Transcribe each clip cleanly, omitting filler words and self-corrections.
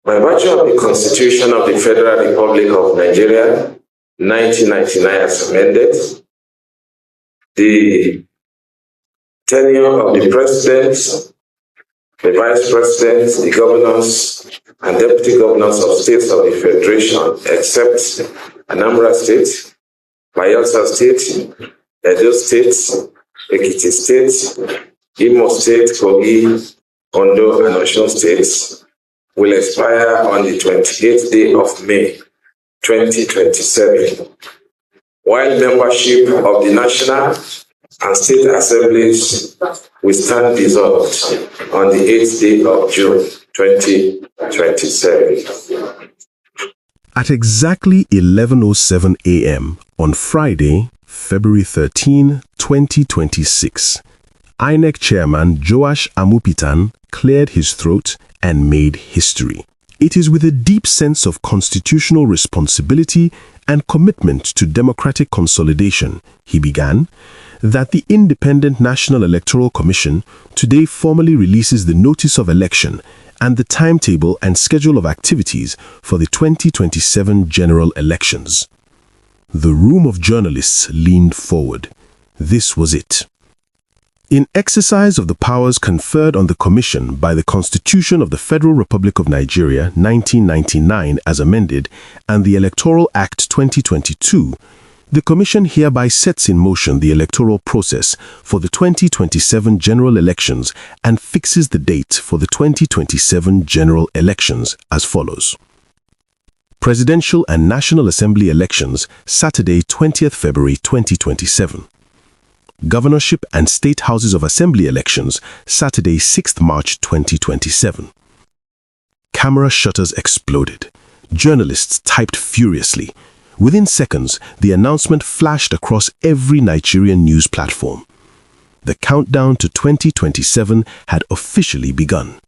By virtue of the Constitution of the Federal Republic of Nigeria, 1999 as amended, the tenure of the President, the Vice President, the Governors, and Deputy Governors of states of the Federation, except Anambra State, Bayelsa State, Edo State, Ekiti State, Imo State, Kogi, Ondo, and Osun States, will expire on the 28th day of May, 2027, while membership of the National and State Assemblies will stand dissolved on the 8th day of June, 2027. At exactly 11:07 a.m. on Friday, February 13, 2026, INEC Chairman Joash Amupitan cleared his throat and made history. It is with a deep sense of constitutional responsibility and commitment to democratic consolidation, he began, that the Independent National Electoral Commission today formally releases the notice of election and the timetable and schedule of activities for the 2027 general elections. The room of journalists leaned forward. This was it. In exercise of the powers conferred on the Commission by the Constitution of the Federal Republic of Nigeria, 1999 as amended, and the Electoral Act 2022, the Commission hereby sets in motion the electoral process for the 2027 general elections and fixes the date for the 2027 general elections as follows. Presidential and National Assembly elections, Saturday, 20th February 2027. Governorship and State Houses of Assembly elections, Saturday, 6th March 2027. Camera shutters exploded. Journalists typed furiously. Within seconds, the announcement flashed across every Nigerian news platform. The countdown to 2027 had officially begun.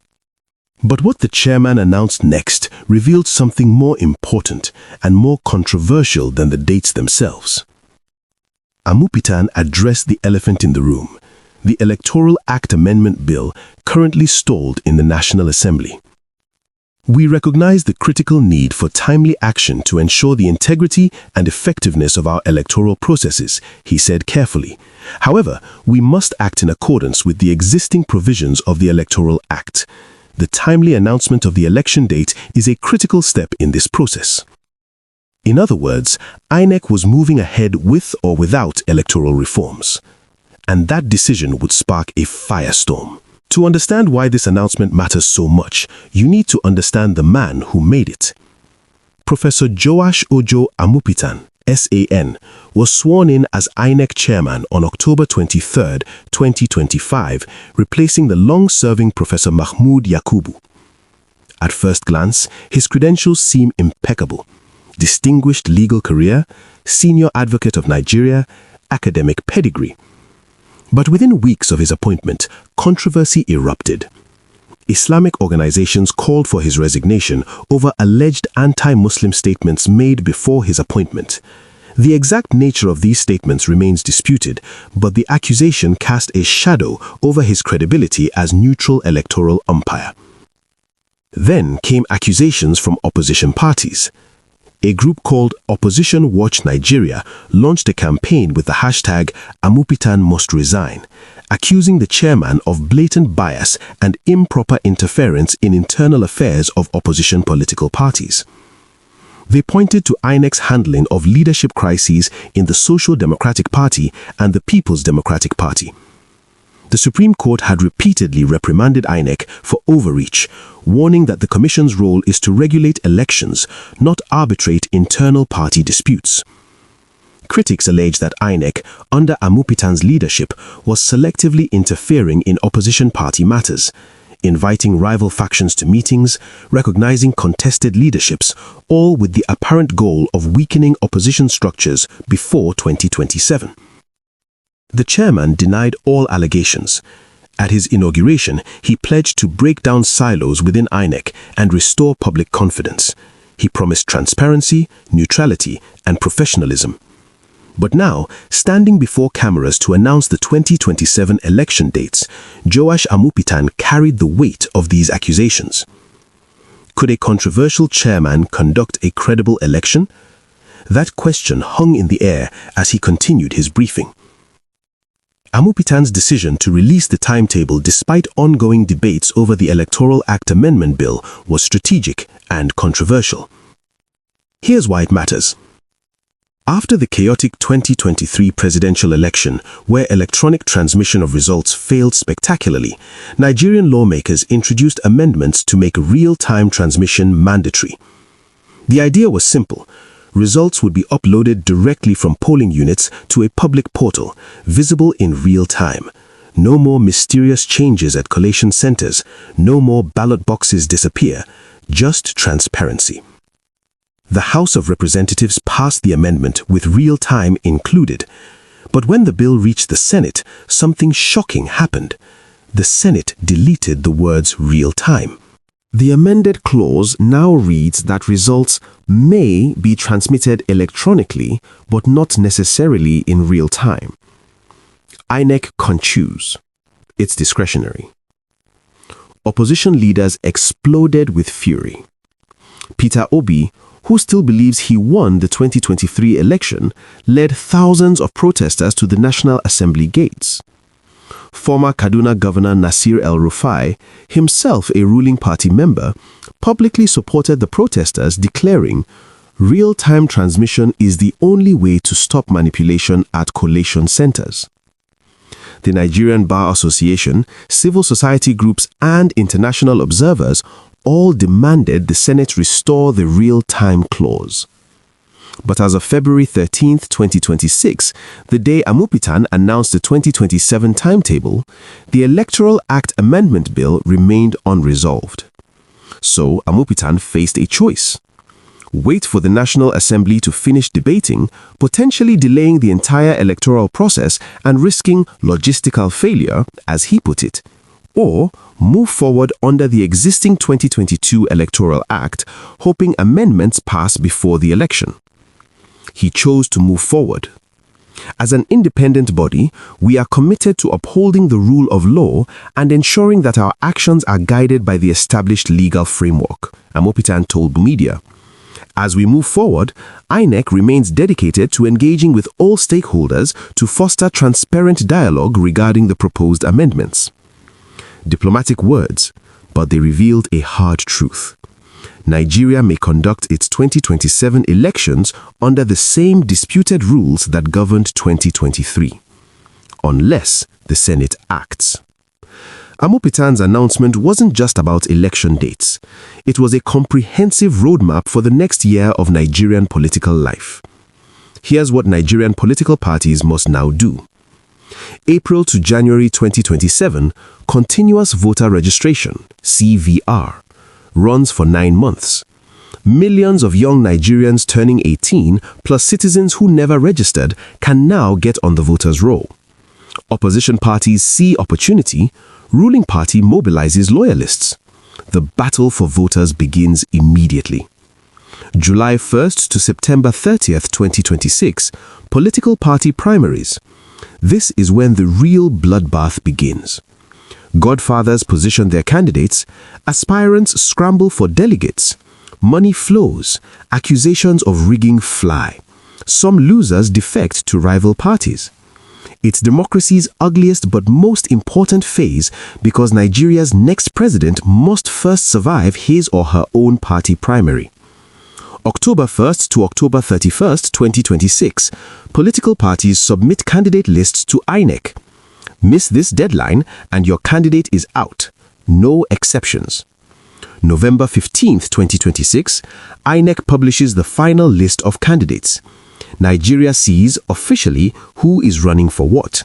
But what the chairman announced next revealed something more important and more controversial than the dates themselves. Amupitan addressed the elephant in the room, the Electoral Act Amendment Bill currently stalled in the National Assembly. We recognize the critical need for timely action to ensure the integrity and effectiveness of our electoral processes, he said carefully. However, we must act in accordance with the existing provisions of the Electoral Act. The timely announcement of the election date is a critical step in this process. In other words, INEC was moving ahead with or without electoral reforms. And that decision would spark a firestorm. To understand why this announcement matters so much, you need to understand the man who made it. Professor Joash Amupitan, SAN, was sworn in as INEC chairman on October 23, 2025, replacing the long-serving Professor Mahmood Yakubu. At first glance, his credentials seem impeccable. Distinguished legal career, senior advocate of Nigeria, academic pedigree. But within weeks of his appointment, controversy erupted. Islamic organizations called for his resignation over alleged anti-Muslim statements made before his appointment. The exact nature of these statements remains disputed, but the accusation cast a shadow over his credibility as neutral electoral umpire. Then came accusations from opposition parties. A group called Opposition Watch Nigeria launched a campaign with the hashtag Amupitan must resign, accusing the chairman of blatant bias and improper interference in internal affairs of opposition political parties. They pointed to INEC's handling of leadership crises in the Social Democratic Party and the People's Democratic Party. The Supreme Court had repeatedly reprimanded INEC for overreach, warning that the Commission's role is to regulate elections, not arbitrate internal party disputes. Critics allege that INEC, under Amupitan's leadership, was selectively interfering in opposition party matters, inviting rival factions to meetings, recognizing contested leaderships, all with the apparent goal of weakening opposition structures before 2027. The chairman denied all allegations. At his inauguration, he pledged to break down silos within INEC and restore public confidence. He promised transparency, neutrality, and professionalism. But now, standing before cameras to announce the 2027 election dates, Joash Amupitan carried the weight of these accusations. Could a controversial chairman conduct a credible election? That question hung in the air as he continued his briefing. Amupitan's decision to release the timetable despite ongoing debates over the Electoral Act Amendment Bill was strategic and controversial. Here's why it matters. After the chaotic 2023 presidential election, where electronic transmission of results failed spectacularly, Nigerian lawmakers introduced amendments to make real-time transmission mandatory. The idea was simple. Results would be uploaded directly from polling units to a public portal, visible in real time. No more mysterious changes at collation centers, no more ballot boxes disappear, just transparency. The House of Representatives passed the amendment with real time included. But when the bill reached the Senate, something shocking happened. The Senate deleted the words real time. The amended clause now reads that results may be transmitted electronically, but not necessarily in real time. INEC can choose. It's discretionary. Opposition leaders exploded with fury. Peter Obi, who still believes he won the 2023 election, led thousands of protesters to the National Assembly gates. Former Kaduna Governor Nasir El-Rufai, himself a ruling party member, publicly supported the protesters, declaring, "Real-time transmission is the only way to stop manipulation at collation centers." The Nigerian Bar Association, civil society groups, and international observers all demanded the Senate restore the real-time clause. But as of February 13, 2026, the day Amupitan announced the 2027 timetable, the Electoral Act Amendment Bill remained unresolved. So Amupitan faced a choice. Wait for the National Assembly to finish debating, potentially delaying the entire electoral process and risking logistical failure, as he put it, or move forward under the existing 2022 Electoral Act, hoping amendments pass before the election. He chose to move forward. As an independent body, we are committed to upholding the rule of law and ensuring that our actions are guided by the established legal framework, Amupitan told media. As we move forward, INEC remains dedicated to engaging with all stakeholders to foster transparent dialogue regarding the proposed amendments. Diplomatic words, but they revealed a hard truth. Nigeria may conduct its 2027 elections under the same disputed rules that governed 2023, unless the Senate acts. Amupitan's announcement wasn't just about election dates. It was a comprehensive roadmap for the next year of Nigerian political life. Here's what Nigerian political parties must now do. April to January 2027, Continuous Voter Registration, CVR, runs for 9 months. Millions of young Nigerians turning 18, plus citizens who never registered, can now get on the voters' roll. Opposition parties see opportunity, ruling party mobilizes loyalists. The battle for voters begins immediately. July 1st to September 30th, 2026, political party primaries. This is when the real bloodbath begins. Godfathers position their candidates, aspirants scramble for delegates. Money flows, accusations of rigging fly. Some losers defect to rival parties. It's democracy's ugliest but most important phase because Nigeria's next president must first survive his or her own party primary. October 1st to October 31st, 2026, political parties submit candidate lists to INEC. Miss this deadline and your candidate is out. No exceptions. November 15th, 2026, INEC publishes the final list of candidates. Nigeria sees officially who is running for what.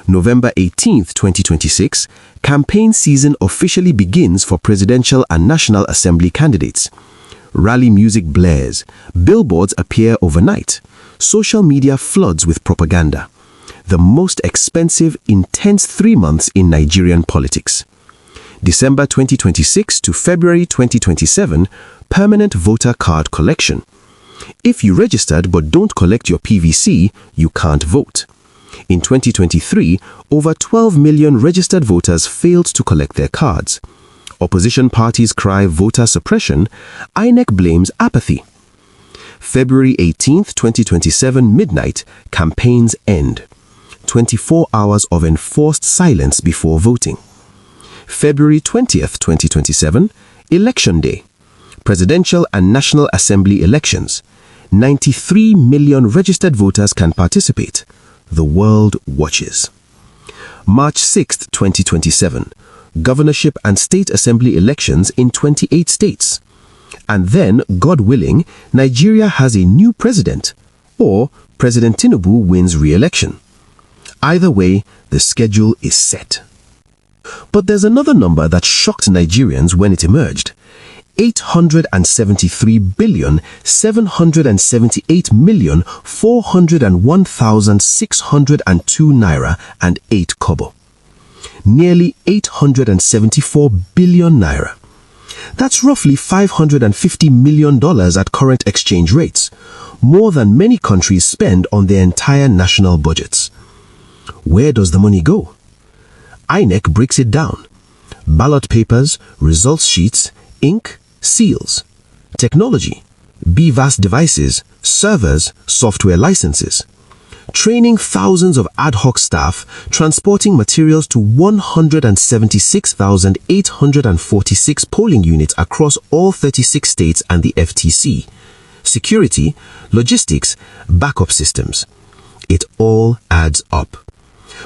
November 18th, 2026, campaign season officially begins for presidential and National Assembly candidates. Rally music blares, billboards appear overnight, social media floods with propaganda. The most expensive, intense 3 months in Nigerian politics. December 2026 to February 2027, permanent voter card collection. If you registered but don't collect your PVC, you can't vote. In 2023, over 12 million registered voters failed to collect their cards. Opposition parties cry voter suppression, INEC blames apathy. February 18, 2027, midnight, campaigns end. 24 hours of enforced silence before voting. February 20th, 2027, Election Day. Presidential and National Assembly elections. 93 million registered voters can participate. The world watches. March 6, 2027, Governorship and State Assembly elections in 28 states. And then, God willing, Nigeria has a new president, or President Tinubu wins re-election. Either way, the schedule is set. But there's another number that shocked Nigerians when it emerged. 873,778,401,602 naira and 8 kobo. Nearly 874 billion naira. That's roughly $550 million at current exchange rates, more than many countries spend on their entire national budgets. Where does the money go? INEC breaks it down. Ballot papers, results sheets, ink, seals. Technology, BVAS devices, servers, software licenses. Training thousands of ad hoc staff, transporting materials to 176,846 polling units across all 36 states and the FTC. Security, logistics, backup systems. It all adds up.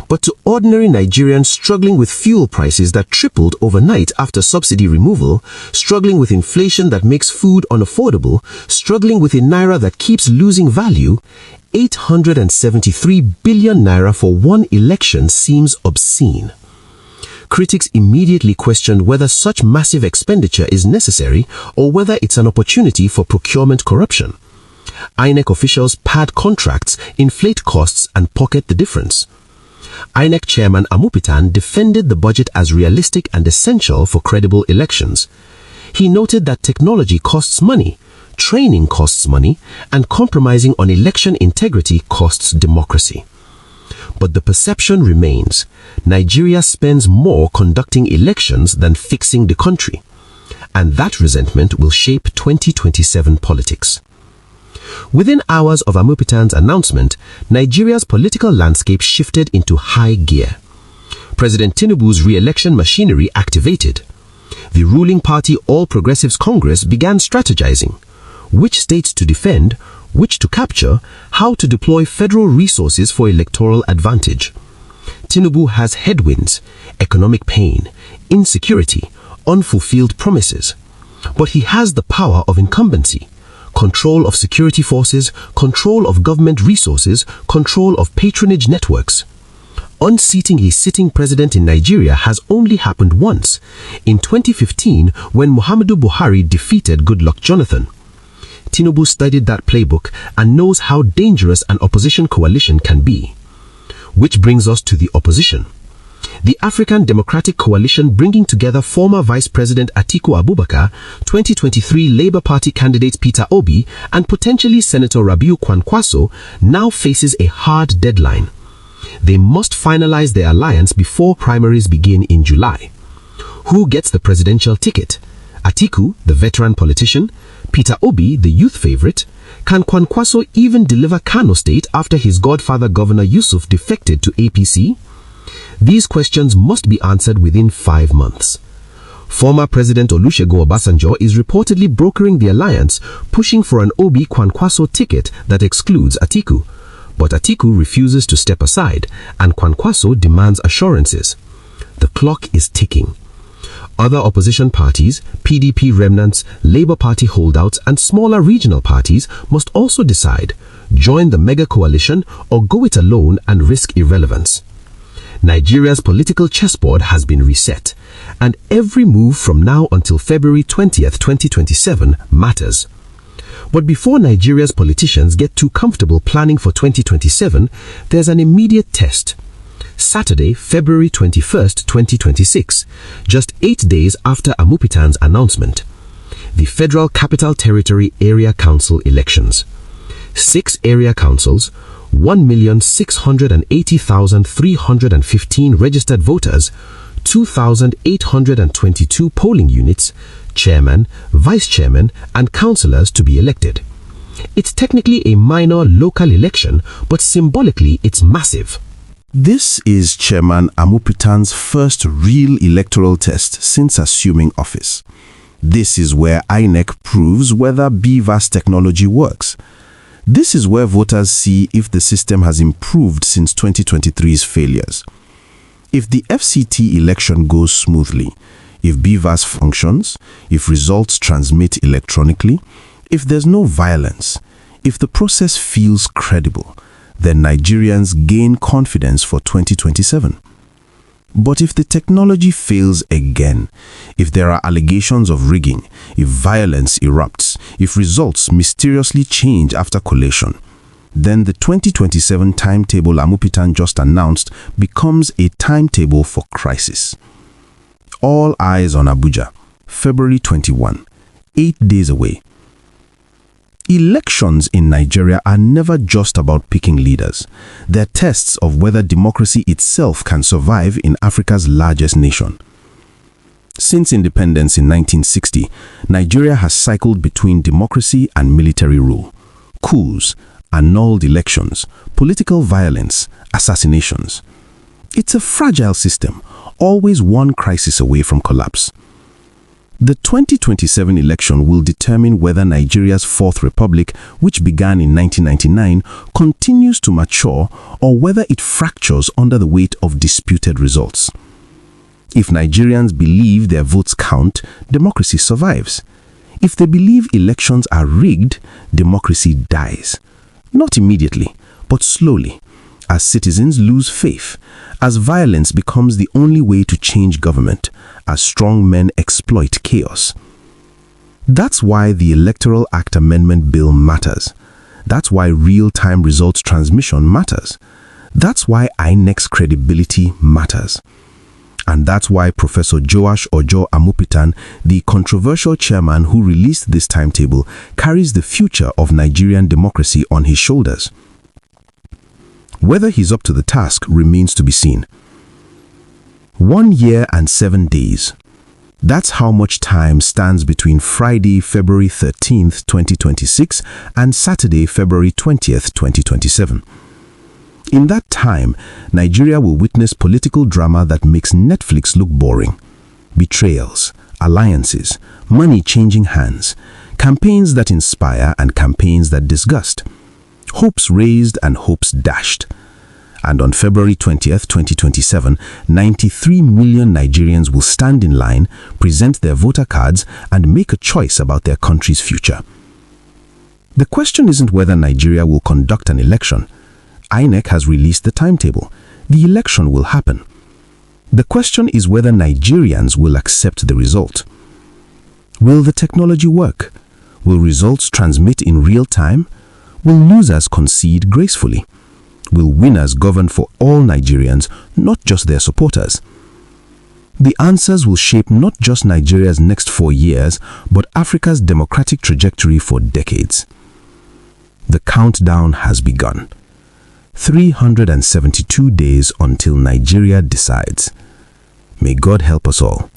But to ordinary Nigerians struggling with fuel prices that tripled overnight after subsidy removal, struggling with inflation that makes food unaffordable, struggling with a naira that keeps losing value, 873 billion naira for one election seems obscene. Critics immediately questioned whether such massive expenditure is necessary or whether it's an opportunity for procurement corruption. INEC officials pad contracts, inflate costs, and pocket the difference. INEC Chairman Amupitan defended the budget as realistic and essential for credible elections. He noted that technology costs money, training costs money, and compromising on election integrity costs democracy. But the perception remains: Nigeria spends more conducting elections than fixing the country. And that resentment will shape 2027 politics. Within hours of Amupitan's announcement, Nigeria's political landscape shifted into high gear. President Tinubu's re-election machinery activated. The ruling party All Progressives Congress began strategizing. Which states to defend, which to capture, how to deploy federal resources for electoral advantage. Tinubu has headwinds, economic pain, insecurity, unfulfilled promises. But he has the power of incumbency. Control of security forces, control of government resources, control of patronage networks. Unseating a sitting president in Nigeria has only happened once, in 2015 when Muhammadu Buhari defeated Goodluck Jonathan. Tinubu studied that playbook and knows how dangerous an opposition coalition can be. Which brings us to the opposition. The African Democratic Coalition, bringing together former Vice President Atiku Abubakar, 2023 Labour Party candidate Peter Obi, and potentially Senator Rabiu Kwankwaso, now faces a hard deadline. They must finalize their alliance before primaries begin in July. Who gets the presidential ticket? Atiku, the veteran politician? Peter Obi, the youth favorite? Can Kwankwaso even deliver Kano State after his godfather Governor Yusuf defected to APC? These questions must be answered within 5 months. Former President Olusegun Obasanjo is reportedly brokering the alliance, pushing for an Obi Kwankwaso ticket that excludes Atiku. But Atiku refuses to step aside, and Kwankwaso demands assurances. The clock is ticking. Other opposition parties, PDP remnants, Labour Party holdouts, and smaller regional parties must also decide: join the mega coalition or go it alone and risk irrelevance. Nigeria's political chessboard has been reset, and every move from now until February 20th, 2027 matters. But before Nigeria's politicians get too comfortable planning for 2027, there's an immediate test. Saturday, February 21st, 2026, just 8 days after Amupitan's announcement. The Federal Capital Territory Area Council elections. 6 area councils, 1,680,315 registered voters, 2,822 polling units, chairman, vice chairman, and councillors to be elected. It's technically a minor local election, but symbolically it's massive. This is Chairman Amupitan's first real electoral test since assuming office. This is where INEC proves whether BVAS technology works. This is where voters see if the system has improved since 2023's failures. If the FCT election goes smoothly, if BVAS functions, if results transmit electronically, if there's no violence, if the process feels credible, then Nigerians gain confidence for 2027. But if the technology fails again, if there are allegations of rigging, if violence erupts, if results mysteriously change after collation, then the 2027 timetable Amupitan just announced becomes a timetable for crisis. All eyes on Abuja, February 21, 8 days away. Elections in Nigeria are never just about picking leaders. They're tests of whether democracy itself can survive in Africa's largest nation. Since independence in 1960, Nigeria has cycled between democracy and military rule, coups, annulled elections, political violence, assassinations. It's a fragile system, always one crisis away from collapse. The 2027 election will determine whether Nigeria's Fourth Republic, which began in 1999, continues to mature or whether it fractures under the weight of disputed results. If Nigerians believe their votes count, democracy survives. If they believe elections are rigged, democracy dies. Not immediately, but slowly, as citizens lose faith, as violence becomes the only way to change government, as strong men exploit chaos. That's why the Electoral Act Amendment Bill matters. That's why real-time results transmission matters. That's why INEC's credibility matters. And that's why Professor Joash Amupitan, the controversial chairman who released this timetable, carries the future of Nigerian democracy on his shoulders. Whether he's up to the task remains to be seen. 1 year and 7 days. That's how much time stands between Friday, February 13th, 2026 and Saturday, February 20th, 2027. In that time, Nigeria will witness political drama that makes Netflix look boring. Betrayals, alliances, money changing hands, campaigns that inspire and campaigns that disgust. Hopes raised and hopes dashed. And on February 20th, 2027, 93 million Nigerians will stand in line, present their voter cards, and make a choice about their country's future. The question isn't whether Nigeria will conduct an election. INEC has released the timetable. The election will happen. The question is whether Nigerians will accept the result. Will the technology work? Will results transmit in real time? Will losers concede gracefully? Will winners govern for all Nigerians, not just their supporters? The answers will shape not just Nigeria's next 4 years, but Africa's democratic trajectory for decades. The countdown has begun. 372 days until Nigeria decides. May God help us all.